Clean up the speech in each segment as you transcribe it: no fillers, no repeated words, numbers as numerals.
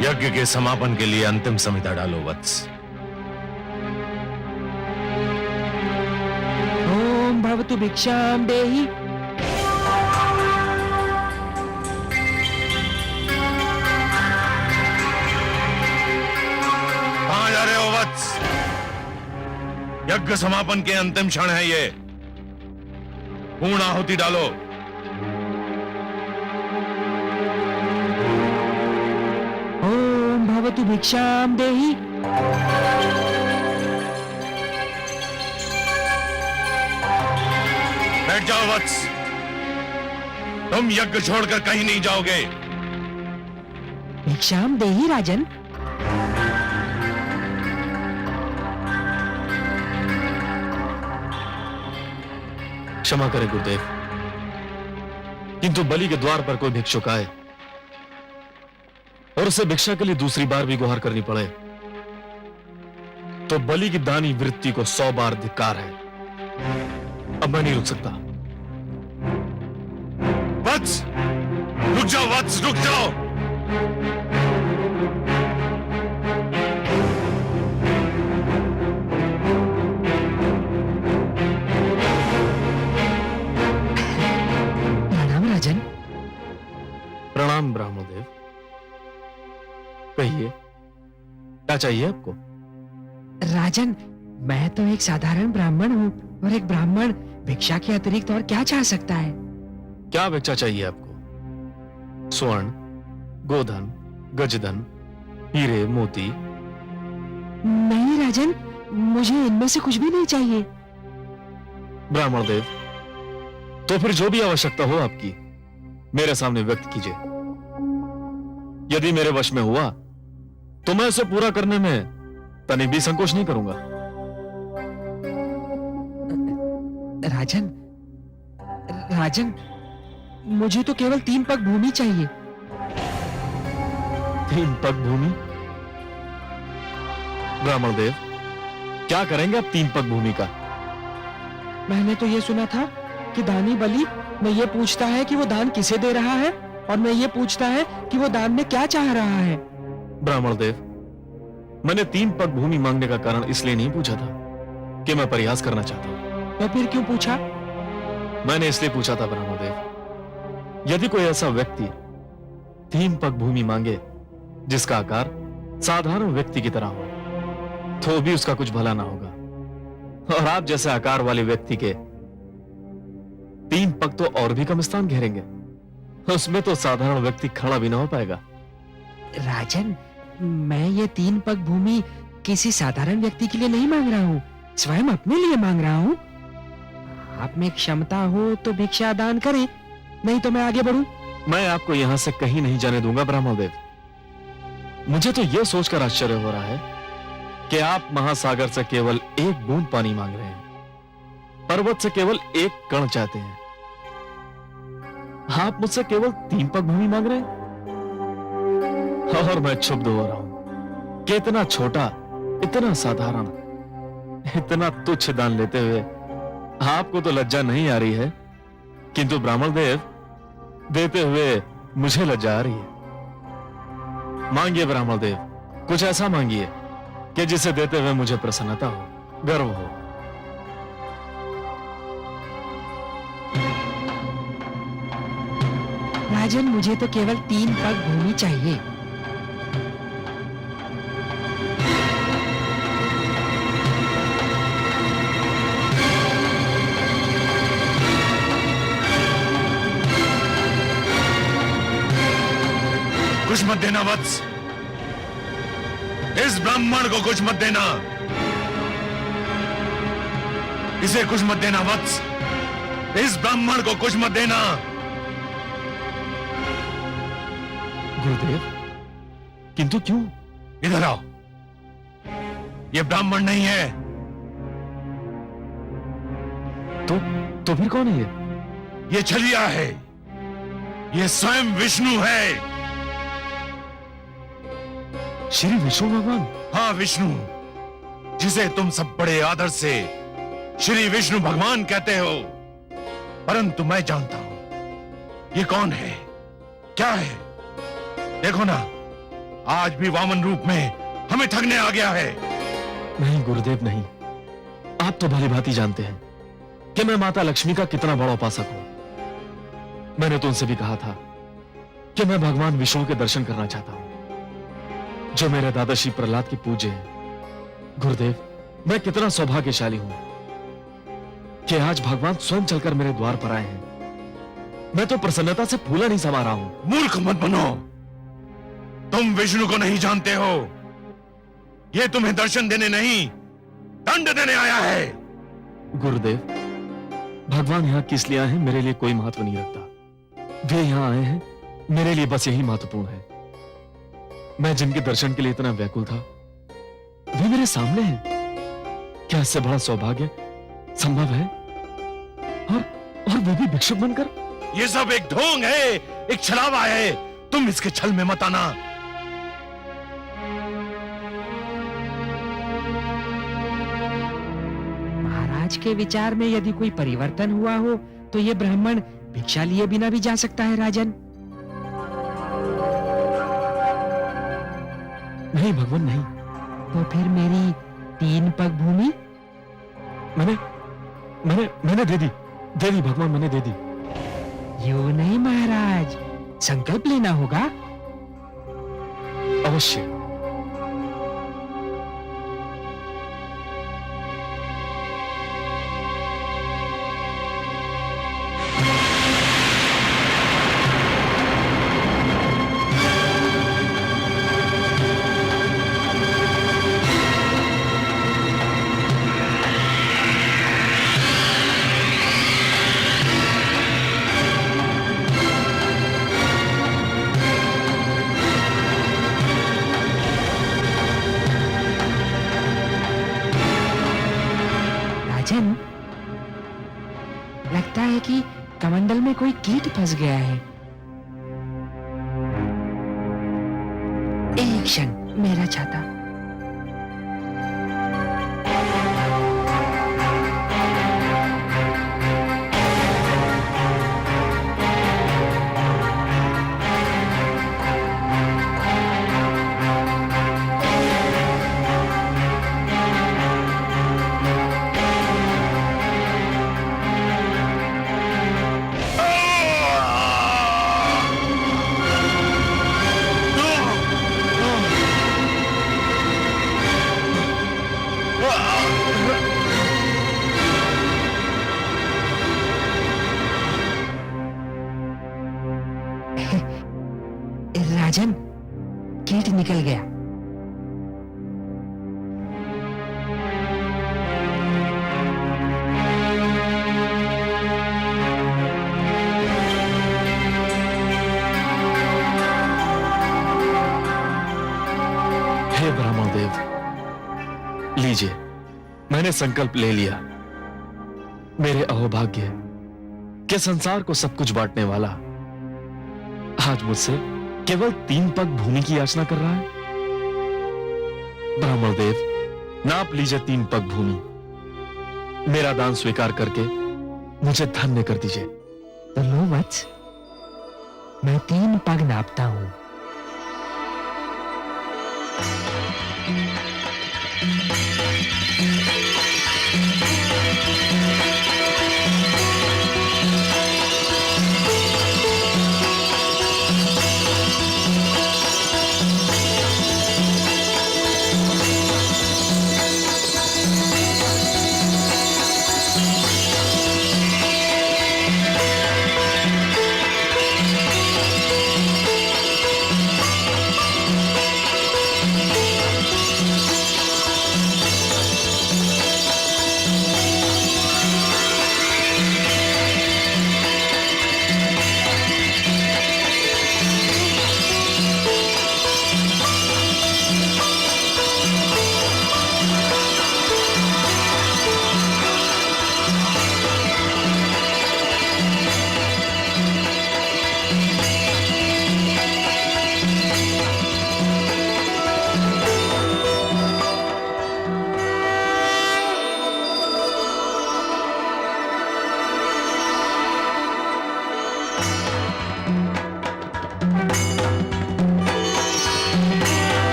यज्ञ के समापन के लिए अंतिम संहिता डालो वत्स। ओम भवतु भिक्षाम देहि। कहां जा रहे हो वत्स? यज्ञ समापन के अंतिम क्षण है ये। पूर्ण आहुति डालो। ओम भवतु भिक्षाम देहि। बैठ जाओ वत्स। तुम यज्ञ छोड़कर कहीं नहीं जाओगे। भिक्षाम देहि राजन। क्षमा करें गुरुदेव, किंतु बलि के द्वार पर कोई भिक्षुक आए और उसे भिक्षा के लिए दूसरी बार भी गुहार करनी पड़े तो बलि की दानी वृत्ति को 100 बार धिक्कार है। अब मैं नहीं रुक सकता। वत्स, रुक जाओ वत्स, रुक जाओ। प्रणाम राजन। प्रणाम ब्राह्मणदेव। कहिए, क्या चाहिए आपको? राजन, मैं तो एक साधारण ब्राह्मण हूँ और एक ब्राह्मण भिक्षा के अतिरिक्त और क्या चाह सकता है? क्या भिक्षा चाहिए आपको? स्वर्ण, गोधन, गजधन, हीरे, मोती? नहीं राजन, मुझे इनमें से कुछ भी नहीं चाहिए। ब्राह्मणदेव, तो फिर जो भी आवश्यकता हो आपकी मेरे सामने व्यक्त कीजिए। यदि मेरे वश में हुआ तो मैं उसे पूरा करने में तनिक भी संकोच नहीं करूंगा। राजन, राजन, मुझे तो केवल 3 पग भूमि चाहिए। 3 पग भूमि? ब्राह्मणदेव, क्या करेंगे आप 3 पग भूमि का? मैंने तो ये सुना था कि दानी बलि में ये पूछता है कि वो दान किसे दे रहा है और मैं ये पूछता है कि वो दान में क्या चाह रहा है। ब्राह्मणदेव, मैंने 3 पग भूमि मांगने का कारण इसलिए नहीं पूछा था कि मैं प्रयास करना चाहता हूं। तो फिर क्यों पूछा? मैंने इसलिए पूछा था ब्राह्मणदेव, यदि कोई ऐसा व्यक्ति 3 पग भूमि मांगे जिसका आकार साधारण व्यक्ति की तरह हो तो भी उसका कुछ भला ना होगा, और आप जैसे आकार वाले व्यक्ति के 3 पग तो और भी कम स्थान घेरेंगे, उसमें तो साधारण व्यक्ति खड़ा भी ना हो पाएगा। राजन, मैं ये 3 पग भूमि किसी साधारण व्यक्ति के लिए नहीं मांग रहा हूँ, स्वयं अपने लिए मांग रहा हूँ। आप में क्षमता हो तो भिक्षा दान करें, नहीं तो मैं आगे बढ़ूं। मैं आपको यहां से कहीं नहीं जाने दूंगा ब्राह्मणदेव। मुझे तो यह सोचकर आश्चर्य हो रहा है कि आप महासागर से केवल 1 बूंद पानी मांग रहे हैं, पर्वत से केवल 1 कण चाहते हैं। आप मुझसे केवल 3 पग भूमि मांग रहे हैं और मैं क्षुब्ध हो रहा हूं कि इतना छोटा, इतना साधारण, इतना तुच्छ दान लेते हुए आपको तो लज्जा नहीं आ रही है, किंतु ब्राह्मणदेव, देते हुए मुझे लज्जा आ रही है। मांगिए ब्राह्मणदेव, कुछ ऐसा मांगिए कि जिसे देते हुए मुझे प्रसन्नता हो, गर्व हो। राजन, मुझे तो केवल 3 पग भूमि चाहिए। कुछ मत देना वत्स, इस ब्राह्मण को कुछ मत देना, इसे कुछ मत देना वत्स, इस ब्राह्मण को कुछ मत देना। गुरुदेव, किंतु क्यों? इधर आओ। ये ब्राह्मण नहीं है। तो फिर कौन है ये? ये छलिया है, ये स्वयं विष्णु है। श्री विष्णु भगवान? हाँ, विष्णु, जिसे तुम सब बड़े आदर से श्री विष्णु भगवान कहते हो, परंतु मैं जानता हूं ये कौन है, क्या है। देखो ना, आज भी वामन रूप में हमें ठगने आ गया है। नहीं गुरुदेव नहीं, आप तो भली भांति जानते हैं कि मैं माता लक्ष्मी का कितना बड़ा उपासक हूं। मैंने तो उनसे भी कहा था कि मैं भगवान विष्णु के दर्शन करना चाहता हूं, जो मेरे दादा श्री प्रहलाद के पूज्य हैं। गुरुदेव, मैं कितना सौभाग्यशाली हूं कि आज भगवान स्वयं चलकर मेरे द्वार पर आए हैं। मैं तो प्रसन्नता से फूला नहीं समा रहा हूं। मूर्ख मत बनो, तुम विष्णु को नहीं जानते हो। ये तुम्हें दर्शन देने नहीं, दंड देने आया है। गुरुदेव, भगवान यहां किस लिए आए हैं मेरे लिए कोई महत्व नहीं रखता। वे यहां आए हैं मेरे लिए बस यही महत्वपूर्ण है। मैं जिनके दर्शन के लिए इतना व्याकुल था, वे मेरे सामने हैं। क्या इससे बड़ा सौभाग्य संभव है? और वो भी भिक्षुक बनकर। ये सब एक ढोंग है, एक छलावा है। तुम इसके छल में मत आना। महाराज के विचार में यदि कोई परिवर्तन हुआ हो तो ये ब्राह्मण भिक्षा लिए बिना भी जा सकता है राजन। नहीं भगवान नहीं। तो फिर मेरी 3 पग भूमि? मैंने दे दी भगवान, मैंने दे दी। यूं नहीं महाराज, संकल्प लेना होगा। अवश्य। राजन, लगता है कि कमंडल में कोई कीट फंस गया है। एक क्षण, मेरा छाता। राजन, कीट निकल गया। हे ब्राह्मण देव, लीजिए, मैंने संकल्प ले लिया। मेरे अहोभाग्य के संसार को सब कुछ बांटने वाला आज मुझसे केवल 3 पग भूमि की याचना कर रहा है। ब्राह्मण देव, नाप लीजिए 3 पग भूमि। मेरा दान स्वीकार करके मुझे धन्य कर दीजिए। तो लो वत्स, मैं 3 पग नापता हूं।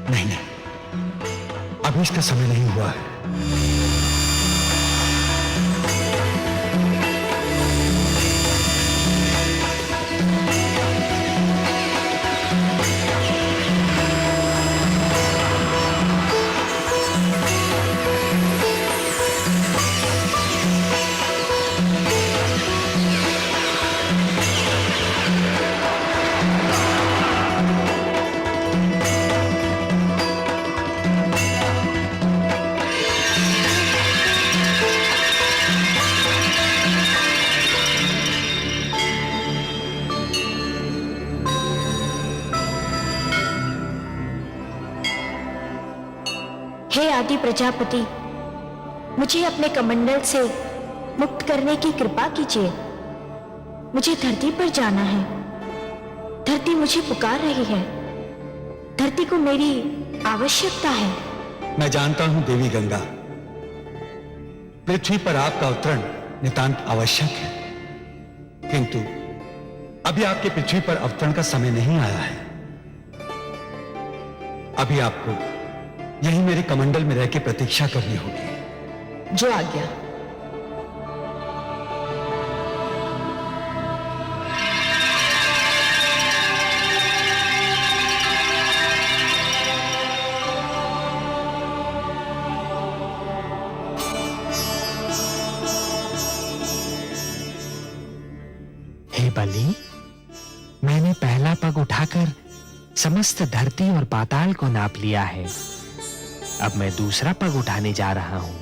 नहीं नहीं, अभी इसका समय नहीं हुआ है। हे आदि प्रजापति, मुझे अपने कमंडल से मुक्त करने की कृपा कीजिए। मुझे धरती पर जाना है। धरती मुझे पुकार रही है। धरती को मेरी आवश्यकता है। मैं जानता हूं देवी गंगा, पृथ्वी पर आपका अवतरण नितांत आवश्यक है, किंतु अभी आपके पृथ्वी पर अवतरण का समय नहीं आया है। अभी आपको यही मेरे कमंडल में रह के प्रतीक्षा करनी होगी। जो आज्ञा। हे बलि, मैंने पहला पग उठाकर समस्त धरती और पाताल को नाप लिया है। अब मैं दूसरा पग उठाने जा रहा हूं।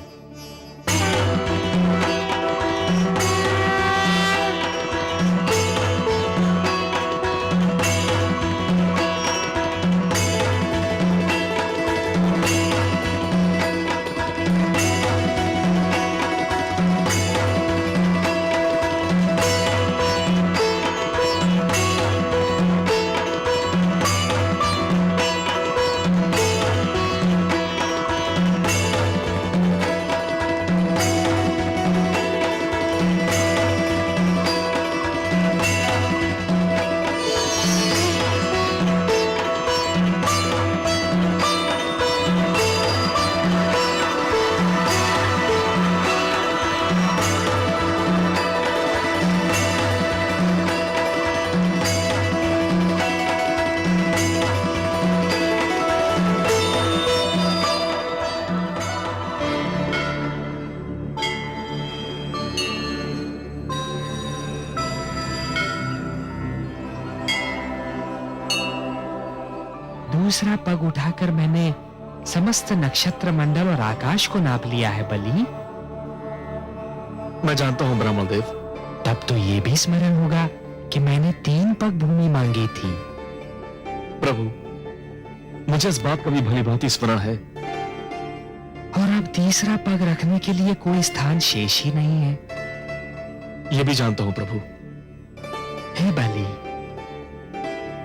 दूसरा पग उठाकर मैंने समस्त नक्षत्र मंडल और आकाश को नाप लिया है बलि। मैं जानता हूं ब्राह्मण देव। तब तो ये भी स्मरण होगा कि मैंने 3 पग भूमि मांगी थी। प्रभु, मुझे इस बात का भी भली भांति स्मरण है। और अब तीसरा पग रखने के लिए कोई स्थान शेष ही नहीं है। यह भी जानता हूं प्रभु। हे बलि,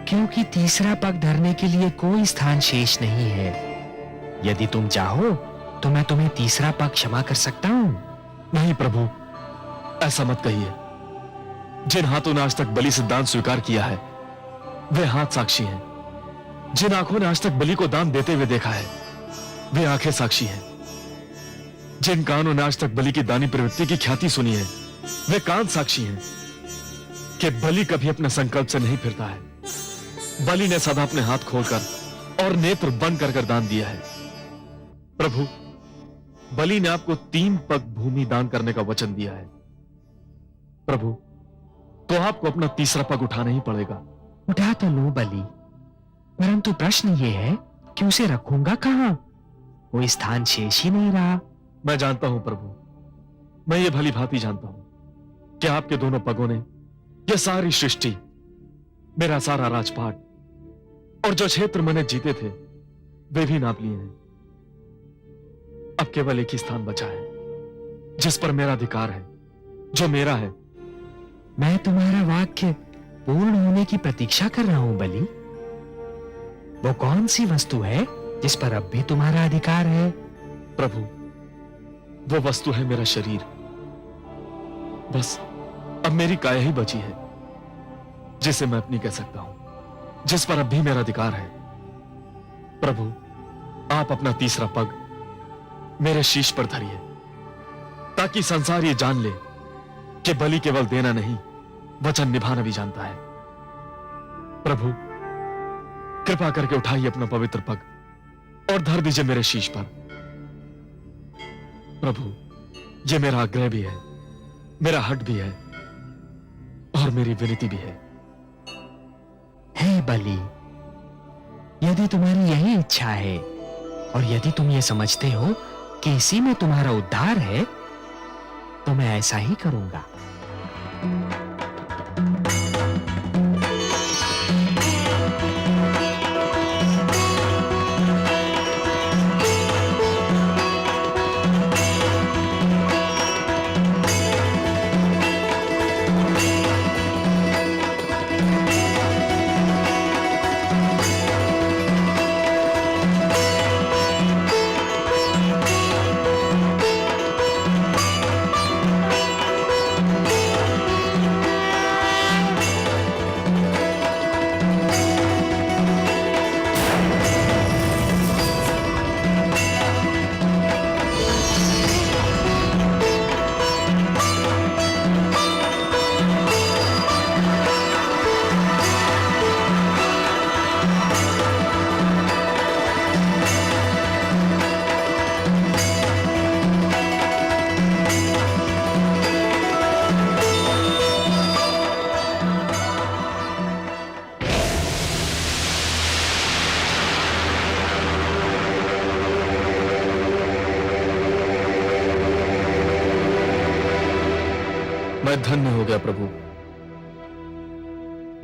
क्योंकि तीसरा पग धरने के लिए कोई स्थान शेष नहीं है। यदि तुम चाहो तो मैं तुम्हें तीसरा पग क्षमा कर सकता हूं। नहीं प्रभु, ऐसा मत कहिए। जिन हाथों ने आज तक बलि से दान स्वीकार किया है, वे हाथ साक्षी हैं। जिन आंखों ने आज तक बलि को दान देते हुए देखा है, वे आंखें साक्षी हैं। जिन कानों ने आज तक बलि की दानी प्रवृत्ति की ख्याति सुनी है, वे कान साक्षी हैं कि बलि कभी अपने संकल्प से नहीं फिरता है। बलि ने सदा अपने हाथ खोलकर और नेत्र बंद कर दान दिया है। प्रभु, बलि ने आपको 3 पग भूमि दान करने का वचन दिया है। प्रभु, तो आपको अपना तीसरा पग उठाना ही पड़ेगा। उठा तो लो बलि, परंतु प्रश्न ये है कि उसे रखूंगा कहां? कोई स्थान शेष ही नहीं रहा। मैं जानता हूं प्रभु, मैं ये भली भांति जानता हूं कि आपके दोनों पगों ने यह सारी सृष्टि, मेरा सारा राजपाट और जो क्षेत्र मैंने जीते थे, वे भी नाप लिए हैं। अब केवल एक ही स्थान बचा है जिस पर मेरा अधिकार है, जो मेरा है। मैं तुम्हारा वाक्य पूर्ण होने की प्रतीक्षा कर रहा हूं बलि। वो कौन सी वस्तु है जिस पर अब भी तुम्हारा अधिकार है? प्रभु, वो वस्तु है मेरा शरीर। बस अब मेरी काया ही बची है जिसे मैं अपनी कह सकता हूं, जिस पर अब भी मेरा अधिकार है। प्रभु, आप अपना तीसरा पग मेरे शीश पर धरिए, ताकि संसार ये जान ले कि बलि केवल देना नहीं, वचन निभाना भी जानता है। प्रभु, कृपा करके उठाइए अपना पवित्र पग और धर दीजिए मेरे शीश पर। प्रभु, ये मेरा आग्रह भी है, मेरा हट भी है और मेरी विनती भी है। हे बलि, यदि तुम्हारी यही इच्छा है और यदि तुम ये समझते हो कि इसी में तुम्हारा उद्धार है, तो मैं ऐसा ही करूंगा। मैं धन्य हो गया प्रभु,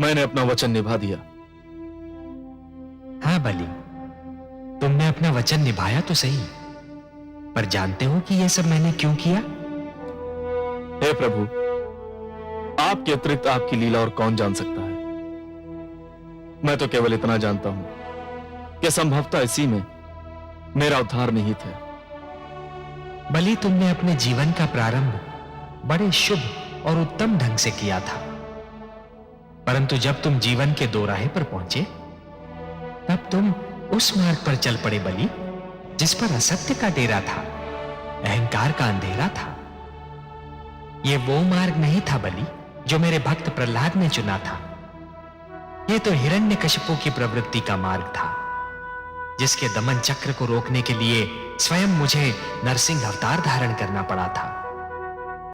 मैंने अपना वचन निभा दिया। हाँ बलि, तुमने अपना वचन निभाया तो सही, पर जानते हो कि यह सब मैंने क्यों किया? हे प्रभु, आपके अतिरिक्त आपकी लीला और कौन जान सकता है। मैं तो केवल इतना जानता हूं कि संभवतः इसी में मेरा उद्धार निहित है। बलि, तुमने अपने जीवन का प्रारंभ बड़े शुभ और उत्तम ढंग से किया था, परंतु जब तुम जीवन के दोराहे पर पहुंचे, तब तुम उस मार्ग पर चल पड़े बलि, जिस पर असत्य का डेरा था, अहंकार का अंधेरा था। यह वो मार्ग नहीं था बलि जो मेरे भक्त प्रहलाद ने चुना था। यह तो हिरण्यकशिपु की प्रवृत्ति का मार्ग था, जिसके दमन चक्र को रोकने के लिए स्वयं मुझे नरसिंह अवतार धारण करना पड़ा था।